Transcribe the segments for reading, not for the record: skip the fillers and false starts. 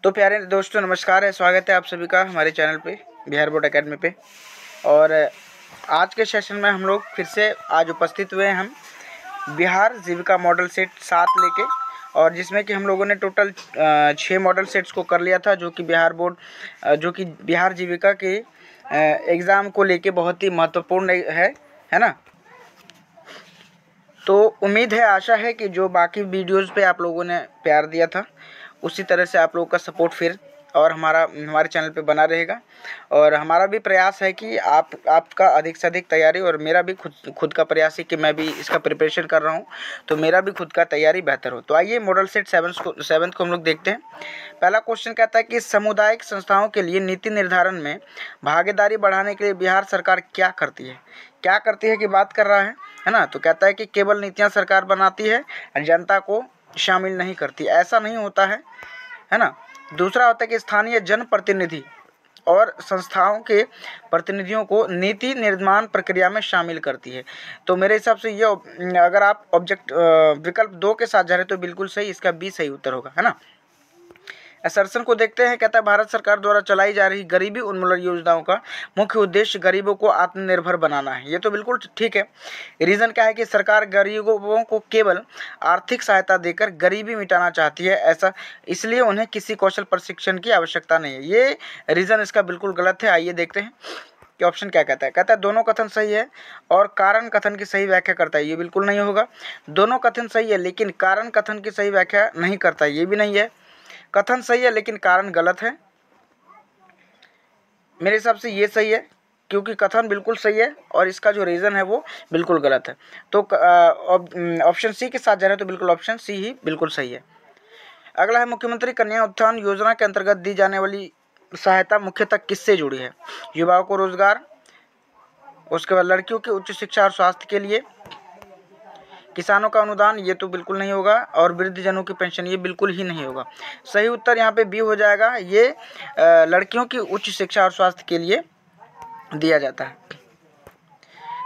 तो प्यारे दोस्तों नमस्कार है, स्वागत है आप सभी का हमारे चैनल पे बिहार बोर्ड एकेडमी पे। और आज के सेशन में हम लोग फिर से आज उपस्थित हुए हैं हम बिहार जीविका मॉडल सेट 7 लेके, और जिसमें कि हम लोगों ने टोटल 6 मॉडल सेट्स को कर लिया था, जो कि बिहार जीविका के एग्ज़ाम को लेके बहुत ही महत्वपूर्ण है ना। तो उम्मीद है, आशा है कि जो बाकी वीडियोज़ पे आप लोगों ने प्यार दिया था उसी तरह से आप लोगों का सपोर्ट फिर और हमारे चैनल पे बना रहेगा। और हमारा भी प्रयास है कि आपका अधिक से अधिक तैयारी, और मेरा भी खुद का प्रयास है कि मैं भी इसका प्रिपरेशन कर रहा हूँ, तो मेरा भी खुद का तैयारी बेहतर हो। तो आइए मॉडल सेट 7 को हम लोग देखते हैं। पहला क्वेश्चन कहता है कि सामुदायिक संस्थाओं के लिए नीति निर्धारण में भागीदारी बढ़ाने के लिए बिहार सरकार क्या करती है कि बात कर रहा है ना। तो कहता है कि केवल नीतियाँ सरकार बनाती है, जनता को शामिल नहीं करती। ऐसा नहीं होता है ना। दूसरा होता है कि स्थानीय जनप्रतिनिधि और संस्थाओं के प्रतिनिधियों को नीति निर्माण प्रक्रिया में शामिल करती है। तो मेरे हिसाब से ये, अगर आप विकल्प 2 के साथ जा रहे तो बिल्कुल सही, इसका बी सही उत्तर होगा, है ना। असर्सन को देखते हैं। कहता है भारत सरकार द्वारा चलाई जा रही गरीबी उन्मूलन योजनाओं का मुख्य उद्देश्य गरीबों को आत्मनिर्भर बनाना है। ये तो बिल्कुल ठीक है। रीज़न क्या है कि सरकार गरीबों को केवल आर्थिक सहायता देकर गरीबी मिटाना चाहती है, ऐसा इसलिए उन्हें किसी कौशल प्रशिक्षण की आवश्यकता नहीं है। ये रीज़न इसका बिल्कुल गलत है। आइए देखते हैं कि ऑप्शन क्या कहता है। कहता है दोनों कथन सही है और कारण कथन की सही व्याख्या करता है। ये बिल्कुल नहीं होगा। दोनों कथन सही है लेकिन कारण कथन की सही व्याख्या नहीं करता, ये भी नहीं है। कथन सही है लेकिन कारण गलत है। मेरे हिसाब से ये सही है, क्योंकि कथन बिल्कुल सही है और इसका जो रीज़न है वो बिल्कुल गलत है। तो ऑप्शन सी के साथ जा रहे हैं, तो बिल्कुल ऑप्शन सी ही बिल्कुल सही है। अगला है मुख्यमंत्री कन्या उत्थान योजना के अंतर्गत दी जाने वाली सहायता मुख्यतः किससे जुड़ी है। युवाओं को रोजगार, उसके बाद लड़कियों की उच्च शिक्षा और स्वास्थ्य के लिए, किसानों का अनुदान, ये तो बिल्कुल नहीं होगा, और वृद्धजनों की पेंशन, ये बिल्कुल ही नहीं होगा। सही उत्तर यहाँ पे बी हो जाएगा। ये लड़कियों की उच्च शिक्षा और स्वास्थ्य के लिए दिया जाता है।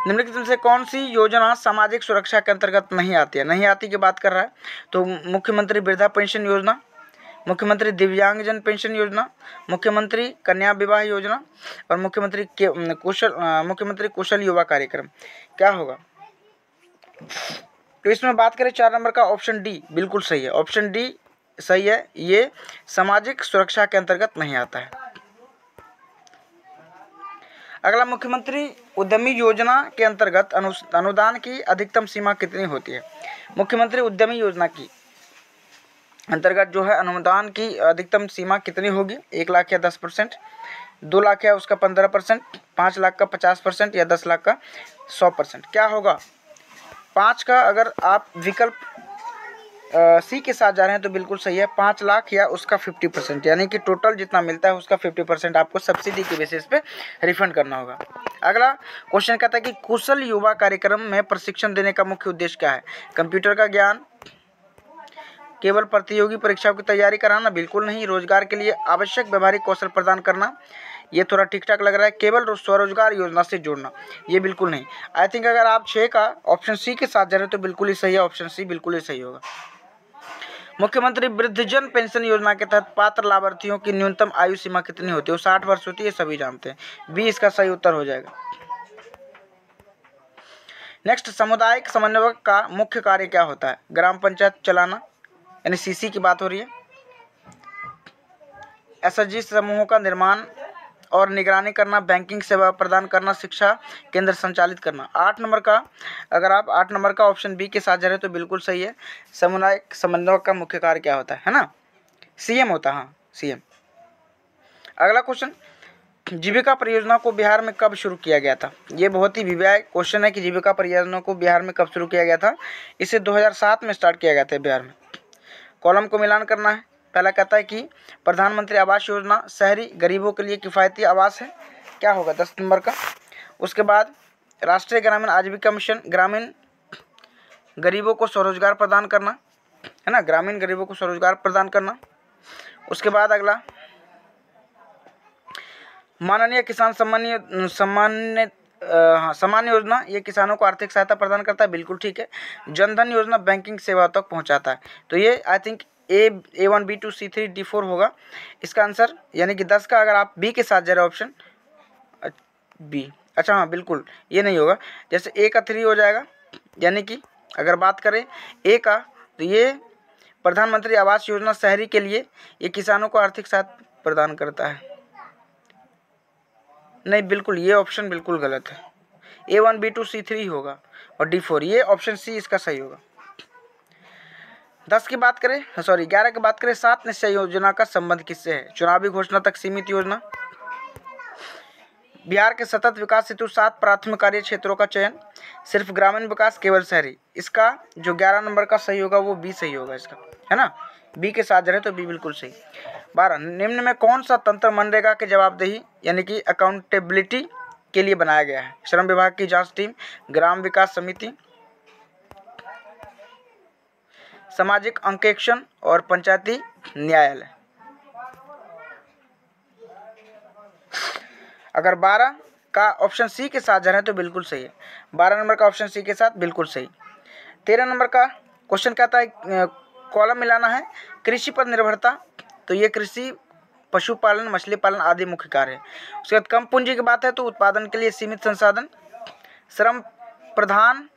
निम्नलिखित में से कौन सी योजना सामाजिक सुरक्षा के अंतर्गत नहीं आती है। नहीं आती की बात कर रहा है, तो मुख्यमंत्री वृद्धा पेंशन योजना, मुख्यमंत्री दिव्यांगजन पेंशन योजना, मुख्यमंत्री कन्या विवाह योजना, और मुख्यमंत्री कुशल युवा कार्यक्रम। क्या होगा? तो इसमें बात करें 4 नंबर का, ऑप्शन डी बिल्कुल सही है। ऑप्शन डी सही है, ये सामाजिक सुरक्षा के अंतर्गत नहीं आता है। अगला, मुख्यमंत्री उद्यमी योजना के अंतर्गत अनुदान की अधिकतम सीमा कितनी होती है। मुख्यमंत्री उद्यमी योजना की अंतर्गत जो है अनुदान की अधिकतम सीमा कितनी होगी। 1 लाख या 10%, 2 लाख या उसका 15%, 5 लाख का 50%, या 10 लाख का 100%। क्या होगा? 5 का अगर आप विकल्प सी के साथ जा रहे हैं तो बिल्कुल सही है। 5 लाख या उसका 50%, यानी कि टोटल जितना मिलता है उसका 50% आपको सब्सिडी के बेसिस पे रिफंड करना होगा। अगला क्वेश्चन कहता है कि कुशल युवा कार्यक्रम में प्रशिक्षण देने का मुख्य उद्देश्य क्या है। कंप्यूटर का ज्ञान, केवल प्रतियोगी परीक्षाओं की तैयारी कराना, बिल्कुल नहीं। रोजगार के लिए आवश्यक व्यवहारिक कौशल प्रदान करना, ये थोड़ा ठीक ठाक लग रहा है। केवल स्वरोजगार योजना से जोड़ना, ये बिल्कुल नहीं। आई थिंक अगर आप 6 का ऑप्शन सी के साथ जा रहे हो तो बिल्कुल ही सही है। ऑप्शन सी बिल्कुल ही सही होगा। मुख्यमंत्री वृद्धजन पेंशन योजना के तहत पात्र लाभार्थियों की न्यूनतम आयु सीमा कितनी होती है। वो 60 वर्ष होती है, सभी जानते हैं। बी इसका सही उत्तर हो जाएगा। नेक्स्ट, सामुदायिक समन्वयक का मुख्य कार्य क्या होता है। ग्राम पंचायत चलाना, यानी सीसी की बात हो रही है। एसएचजी समूहों का निर्माण और निगरानी करना, बैंकिंग सेवा प्रदान करना, शिक्षा केंद्र संचालित करना। 8 नंबर का, अगर आप 8 नंबर का ऑप्शन बी के साथ जा रहे हो तो बिल्कुल सही है। सामुदायिक समन्वयक का मुख्य कार्य क्या होता है ना। सीएम होता है, हाँ सीएम। अगला क्वेश्चन, जीविका परियोजना को बिहार में कब शुरू किया गया था। ये बहुत ही विवाद क्वेश्चन है कि जीविका परियोजना को बिहार में कब शुरू किया गया था। इसे 2007 में स्टार्ट किया गया था बिहार में। कॉलम को मिलान करना है। पहला कहता है कि प्रधानमंत्री आवास योजना शहरी गरीबों के लिए किफ़ायती आवास है। क्या होगा? 10 नंबर का। उसके बाद राष्ट्रीय ग्रामीण आजीविका मिशन, ग्रामीण गरीबों को स्वरोजगार प्रदान करना, है ना, ग्रामीण गरीबों को स्वरोजगार प्रदान करना। उसके बाद अगला, माननीय किसान सामान्य योजना, ये किसानों को आर्थिक सहायता प्रदान करता है, बिल्कुल ठीक है। जनधन योजना बैंकिंग सेवा तक पहुंचाता है। तो ये I think A1 B2 C3 D4 होगा इसका आंसर, यानी कि 10 का अगर आप बी के साथ जा रहे हो ऑप्शन बी। अच्छा हाँ बिल्कुल, ये नहीं होगा, जैसे ए का 3 हो जाएगा, यानी कि अगर बात करें ए का, तो ये प्रधानमंत्री आवास योजना शहरी के लिए ये किसानों को आर्थिक सहायता प्रदान करता है। नहीं बिल्कुल, ये ऑप्शन बिल्कुल गलत है, A1 B2 C3 होगा और D4, ये ऑप्शन सी इसका सही होगा। 10 की बात करें, सॉरी 11 की बात करें, 7 निश्चय योजना का संबंध किससे है? चुनावी घोषणा तक सीमित योजना, बिहार के सतत विकास हेतु 7 प्राथमिक कार्य क्षेत्रों का चयन, सिर्फ ग्रामीण विकास केवल शहरी। इसका जो 11 नंबर का सही होगा वो बी सही होगा इसका, है ना, बी के साथ रहे तो बी बिल्कुल सही। 12, निम्न में कौन सा तंत्र मनरेगा के जवाबदेही यानी कि अकाउंटेबिलिटी के लिए बनाया गया है? श्रम विभाग की जांच टीम, ग्राम विकास समिति, सामाजिक अंकेक्षण और पंचायती न्यायालय। अगर 12 का ऑप्शन सी के साथ जा रहे हैं तो बिल्कुल सही है, 12 नंबर का ऑप्शन सी के साथ बिल्कुल सही। 13 नंबर का क्वेश्चन कहता है कॉलम मिलाना है, कृषि पर निर्भरता, तो ये कृषि, पशुपालन, मछली पालन आदि मुख्य कार्य है। उसके बाद कम पूंजी की बात है तो उत्पादन के लिए सीमित संसाधन, श्रम प्रधान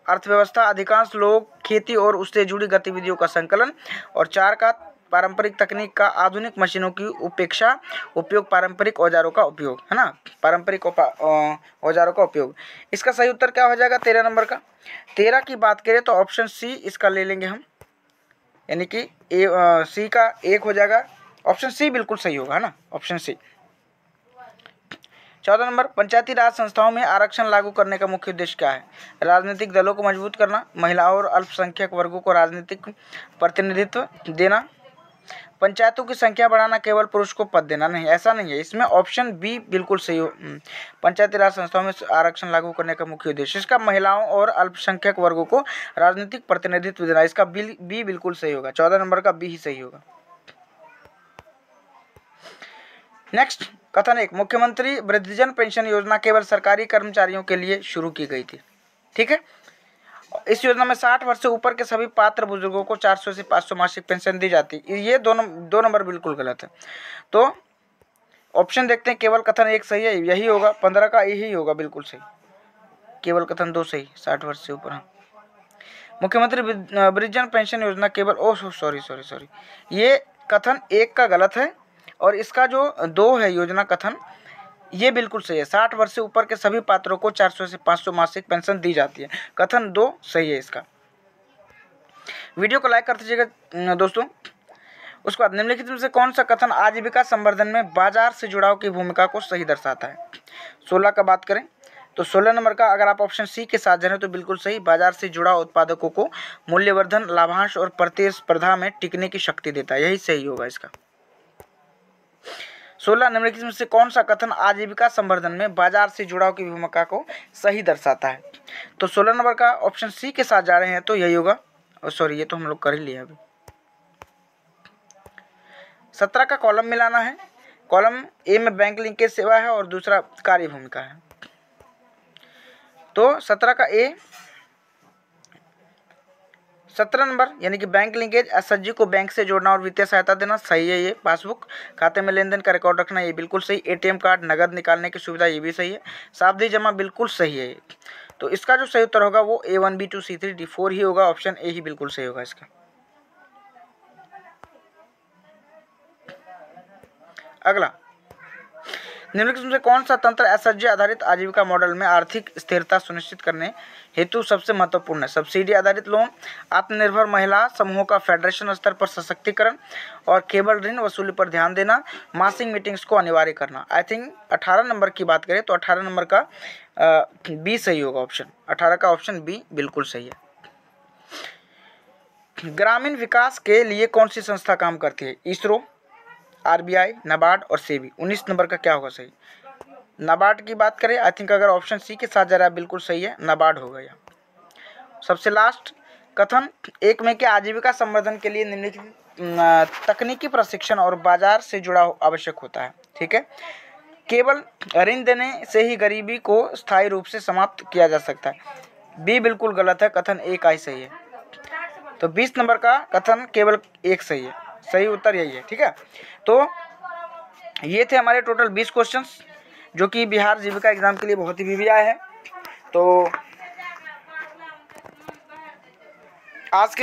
अर्थव्यवस्था, अधिकांश लोग खेती और उससे जुड़ी गतिविधियों का संकलन, और 4 का पारंपरिक तकनीक का आधुनिक मशीनों की उपेक्षा, उपयोग पारंपरिक औजारों का उपयोग, है ना, पारंपरिक औजारों का उपयोग। इसका सही उत्तर क्या हो जाएगा 13 नंबर का? 13 की बात करें तो ऑप्शन सी इसका ले लेंगे हम, यानी कि सी का 1 हो जाएगा, ऑप्शन सी बिल्कुल सही होगा, है ना, ऑप्शन सी। 14 नंबर, पंचायती राज संस्थाओं में आरक्षण लागू करने का मुख्य उद्देश्य क्या है? राजनीतिक दलों को मजबूत करना, महिलाओं और अल्पसंख्यक वर्गों को राजनीतिक प्रतिनिधित्व देना, पंचायतों की संख्या बढ़ाना, केवल पुरुष को पद देना। नहीं, ऐसा नहीं है, इसमें ऑप्शन बी बिल्कुल सही हो। पंचायती राज संस्थाओं में आरक्षण लागू करने का मुख्य उद्देश्य, इसका महिलाओं और अल्पसंख्यक वर्गों को राजनीतिक प्रतिनिधित्व देना, इसका बी बिल्कुल सही होगा, 14 नंबर का बी ही सही होगा। नेक्स्ट, कथन 1, मुख्यमंत्री वृद्धजन पेंशन योजना केवल सरकारी कर्मचारियों के लिए शुरू की गई थी। ठीक है, इस योजना में 60 वर्ष से ऊपर के सभी पात्र बुजुर्गों को 400 से 500 मासिक पेंशन दी जाती है। ये दो नंबर बिल्कुल गलत है, तो ऑप्शन देखते हैं। केवल कथन 1 सही है, यही होगा, 15 का यही होगा बिल्कुल सही, केवल कथन 2 सही, 60 वर्ष से ऊपर। मुख्यमंत्री वृद्धजन पेंशन योजना केवल, सॉरी, ये कथन 1 का गलत है, और इसका जो 2 है योजना कथन, ये बिल्कुल सही है। 60 वर्ष से ऊपर के सभी पात्रों को 400 से 500 मासिक पेंशन दी जाती है, कथन 2 सही है इसका। वीडियो को लाइक कर दीजिएगा दोस्तों। उसके बाद निम्नलिखित में से कौन सा कथन आजीविका संवर्धन में बाजार से जुड़ाव की भूमिका को सही दर्शाता है? 16 का बात करें तो 16 नंबर का अगर आप ऑप्शन सी के साथ जा रहे हैं तो बिल्कुल सही, बाजार से जुड़ा उत्पादकों को मूल्यवर्धन, लाभांश और प्रतिस्पर्धा में टिकने की शक्ति देता है, यही सही होगा इसका। 16 निम्नलिखित में से कौन सा कथन आजीविका संवर्धन में बाजार से जुड़ाव की भूमिका को सही दर्शाता है? तो 16 नंबर का ऑप्शन सी के साथ जा रहे हैं तो यही होगा, सॉरी ये तो हम लोग कर ही लिया अभी। 17 का कॉलम मिलाना है, कॉलम ए में बैंक लिंकेज सेवा है और दूसरा कार्य भूमिका है, तो 17 का ए, 17 नंबर यानी कि बैंक लिंकेज, एसएचजी को बैंक से जोड़ना और वित्तीय सहायता देना, सही है ये। पासबुक, खाते में लेन देन का रिकॉर्ड रखना, ये बिल्कुल सही। एटीएम कार्ड, नगद निकालने की सुविधा, ये भी सही है। सावधि जमा बिल्कुल सही है, तो इसका जो सही उत्तर होगा वो A1 B2 C3 D4 ही होगा, ऑप्शन ए ही बिल्कुल सही होगा इसका। अगला, निम्नलिखित में से कौन सा तंत्र एसएचजी आधारित आजीविका मॉडल में आर्थिक स्थिरता सुनिश्चित करने हेतु सबसे महत्वपूर्ण है? सब्सिडी आधारित लोन, आत्मनिर्भर महिला समूहों का फेडरेशन स्तर पर सशक्तिकरण और केवल ऋण वसूली पर ध्यान देना, मासिक मीटिंग्स को अनिवार्य करना। आई थिंक 18 नंबर की बात करें तो 18 नंबर का बी सही होगा, ऑप्शन 18 का ऑप्शन बी बिल्कुल सही है। ग्रामीण विकास के लिए कौन सी संस्था काम करती है? इसरो, आरबीआई, नाबार्ड और सेबी। 19 नंबर का क्या होगा सही? नाबार्ड की बात करें, आई थिंक अगर ऑप्शन सी के साथ जा रहा है बिल्कुल सही है, नाबार्ड होगा यह। सबसे लास्ट कथन 1 में क्या आजीविका संवर्धन के लिए निम्नलिखित तकनीकी प्रशिक्षण और बाजार से जुड़ा आवश्यक होता है? ठीक है, केवल ऋण देने से ही गरीबी को स्थायी रूप से समाप्त किया जा सकता है, बी बिल्कुल गलत है, कथन 1 ही सही है। तो 20 नंबर का कथन केवल एक सही है, सही उत्तर यही है। ठीक है, तो ये थे हमारे टोटल 20 क्वेश्चंस जो कि बिहार जीविका एग्जाम के लिए बहुत ही भी आए हैं। तो आज के